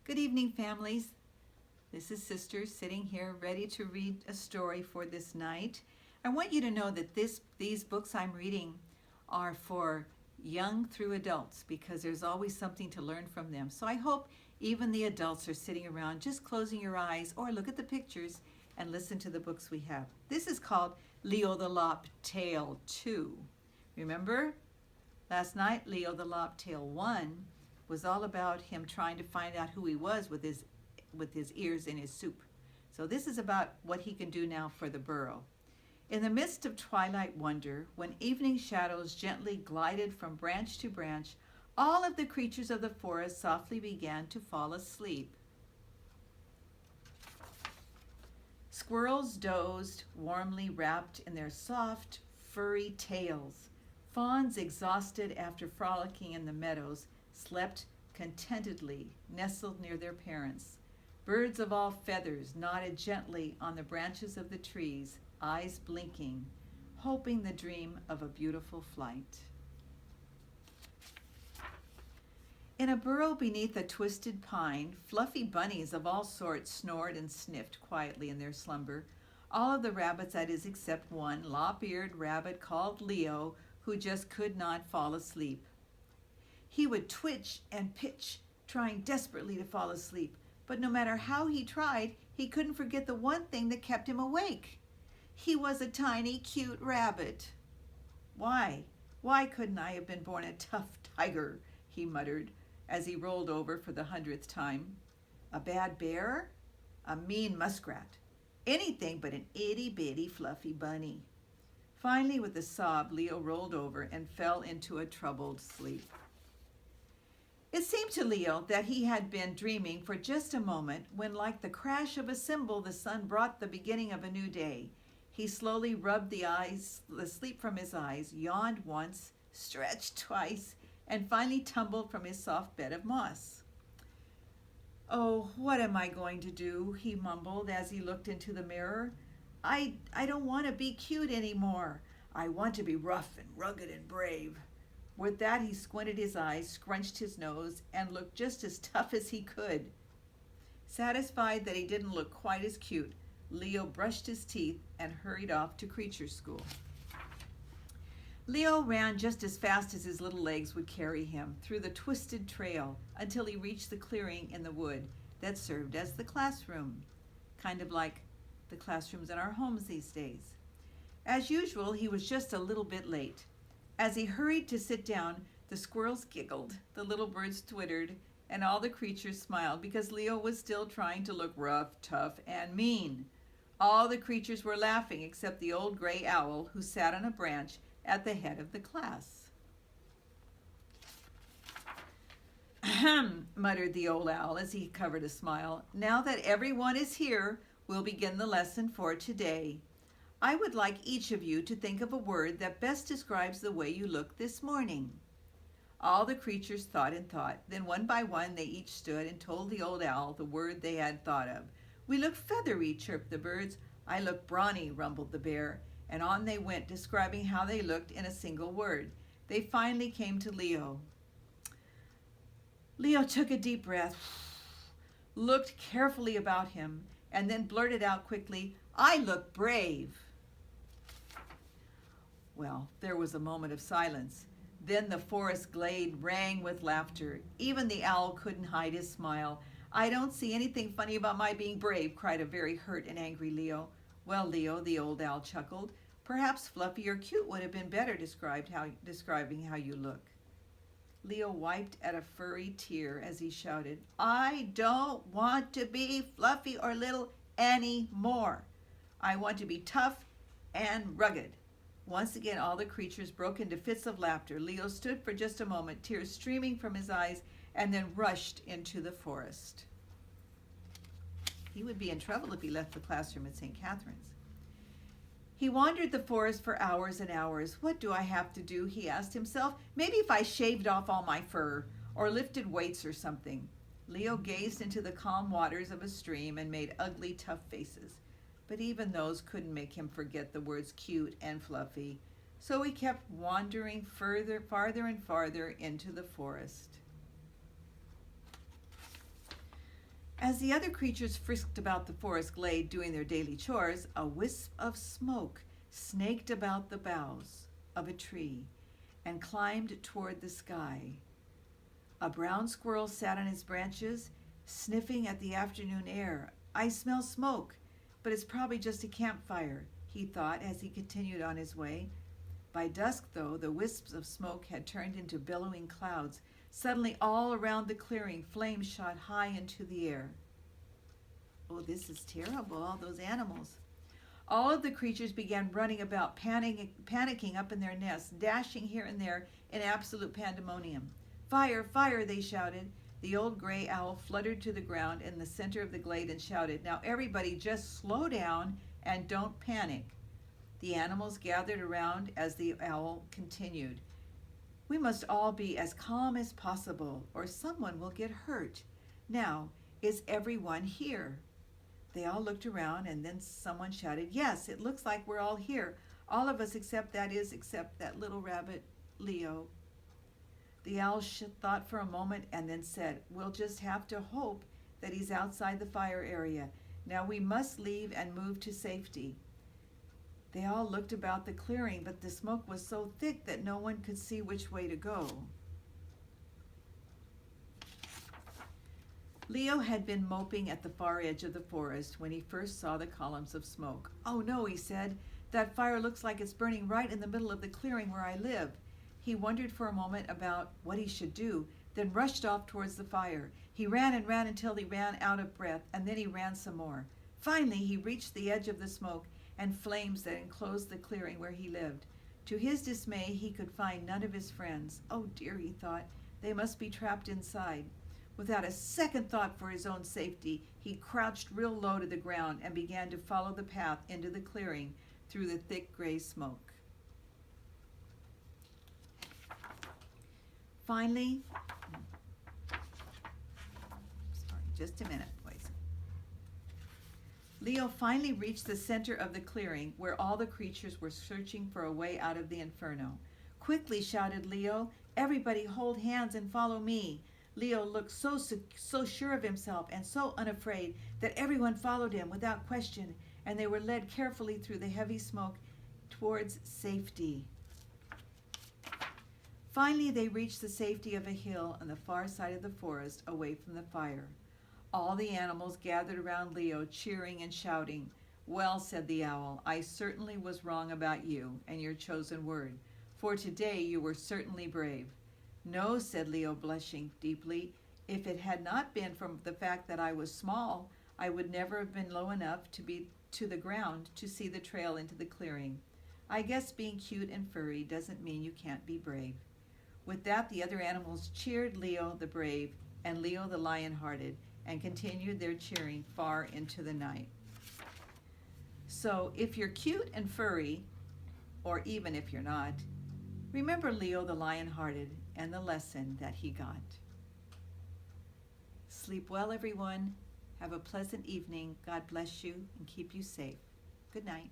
Good evening, families. This is Sister sitting here ready to read a story for this night. I want you to know that these books I'm reading are for young through adults because there's always something to learn from them. So I hope even the adults are sitting around just closing your eyes or look at the pictures and listen to the books we have. This is called Leo the Lop Tale 2. Remember, last night Leo the Lop Tale 1 was all about him trying to find out who he was with his ears in his soup. So this is about what he can do now for the burrow. In the midst of twilight wonder, when evening shadows gently glided from branch to branch, all of the creatures of the forest softly began to fall asleep. Squirrels dozed, warmly wrapped in their soft, furry tails. Fawns, exhausted after frolicking in the meadows, slept contentedly, nestled near their parents. Birds of all feathers nodded gently on the branches of the trees, eyes blinking, hoping the dream of a beautiful flight. In a burrow beneath a twisted pine, fluffy bunnies of all sorts snored and sniffed quietly in their slumber. All of the rabbits, that is, except one lop-eared rabbit called Leo, who just could not fall asleep. He would twitch and pitch, trying desperately to fall asleep, but no matter how he tried, he couldn't forget the one thing that kept him awake. He was a tiny, cute rabbit. Why couldn't I have been born a tough tiger? He muttered as he rolled over for the 100th time. A bad bear? A mean muskrat? Anything but an itty-bitty fluffy bunny. Finally, with a sob, Leo rolled over and fell into a troubled sleep. It seemed to Leo that he had been dreaming for just a moment when, like the crash of a cymbal, the sun brought the beginning of a new day. He slowly rubbed the sleep from his eyes, yawned once, stretched twice, and finally tumbled from his soft bed of moss. "Oh, what am I going to do?" he mumbled as he looked into the mirror. I don't want to be cute anymore. I want to be rough and rugged and brave." With that, he squinted his eyes, scrunched his nose, and looked just as tough as he could. Satisfied that he didn't look quite as cute, Leo brushed his teeth and hurried off to creature school. Leo ran just as fast as his little legs would carry him through the twisted trail until he reached the clearing in the wood that served as the classroom, kind of like the classrooms in our homes these days. As usual, he was just a little bit late. As he hurried to sit down, the squirrels giggled, the little birds twittered, and all the creatures smiled because Leo was still trying to look rough, tough, and mean. All the creatures were laughing except the old gray owl who sat on a branch at the head of the class. "Ahem," muttered the old owl as he covered a smile. "Now that everyone is here, we'll begin the lesson for today. I would like each of you to think of a word that best describes the way you look this morning." All the creatures thought and thought. Then one by one they each stood and told the old owl the word they had thought of. "We look feathery," chirped the birds. "I look brawny," rumbled the bear. And on they went, describing how they looked in a single word. They finally came to Leo. Leo took a deep breath, looked carefully about him, and then blurted out quickly, "I look brave." Well, there was a moment of silence. Then the forest glade rang with laughter. Even the owl couldn't hide his smile. "I don't see anything funny about my being brave," cried a very hurt and angry Leo. "Well, Leo," the old owl chuckled, "perhaps fluffy or cute would have been better describing how you look." Leo wiped at a furry tear as he shouted, "I don't want to be fluffy or little anymore. I want to be tough and rugged." Once again, all the creatures broke into fits of laughter. Leo stood for just a moment, tears streaming from his eyes, and then rushed into the forest. He would be in trouble if he left the classroom at St. Catherine's. He wandered the forest for hours and hours. "What do I have to do?" he asked himself. "Maybe if I shaved off all my fur or lifted weights or something." Leo gazed into the calm waters of a stream and made ugly, tough faces. But even those couldn't make him forget the words cute and fluffy. So he kept wandering farther and farther into the forest. As the other creatures frisked about the forest glade doing their daily chores, a wisp of smoke snaked about the boughs of a tree and climbed toward the sky. A brown squirrel sat on his branches, sniffing at the afternoon air. I smell smoke, but it's probably just a campfire, he thought as he continued on his way. By dusk, though, the wisps of smoke had turned into billowing clouds. Suddenly, all around the clearing, flames shot high into the air. Oh, this is terrible, all those animals. All of the creatures began running about, panicking up in their nests, dashing here and there in absolute pandemonium. Fire, fire, they shouted. The old gray owl fluttered to the ground in the center of the glade and shouted, "Now everybody just slow down and don't panic." The animals gathered around as the owl continued. "We must all be as calm as possible, or someone will get hurt. Now, is everyone here?" They all looked around, and then someone shouted, "Yes, it looks like we're all here. All of us except that little rabbit, Leo." The owl thought for a moment and then said, "We'll just have to hope that he's outside the fire area. Now we must leave and move to safety." They all looked about the clearing, but the smoke was so thick that no one could see which way to go. Leo had been moping at the far edge of the forest when he first saw the columns of smoke. "Oh no," he said, "that fire looks like it's burning right in the middle of the clearing where I live." He wondered for a moment about what he should do, then rushed off towards the fire. He ran and ran until he ran out of breath, and then he ran some more. Finally, he reached the edge of the smoke and flames that enclosed the clearing where he lived. To his dismay, he could find none of his friends. "Oh dear," he thought, "they must be trapped inside." Without a second thought for his own safety, he crouched real low to the ground and began to follow the path into the clearing through the thick gray smoke. Finally, just a minute, please. Leo finally reached the center of the clearing where all the creatures were searching for a way out of the inferno. "Quickly," shouted Leo, "everybody hold hands and follow me." Leo looked so sure of himself and so unafraid that everyone followed him without question, and they were led carefully through the heavy smoke towards safety. Finally, they reached the safety of a hill on the far side of the forest, away from the fire. All the animals gathered around Leo, cheering and shouting. "Well," said the owl, "I certainly was wrong about you and your chosen word, for today you were certainly brave." "No," said Leo, blushing deeply. "If it had not been for the fact that I was small, I would never have been low enough to be to the ground to see the trail into the clearing. I guess being cute and furry doesn't mean you can't be brave." With that, the other animals cheered Leo the brave and Leo the lion-hearted and continued their cheering far into the night. So if you're cute and furry, or even if you're not, remember Leo the lion-hearted and the lesson that he got. Sleep well, everyone. Have a pleasant evening. God bless you and keep you safe. Good night.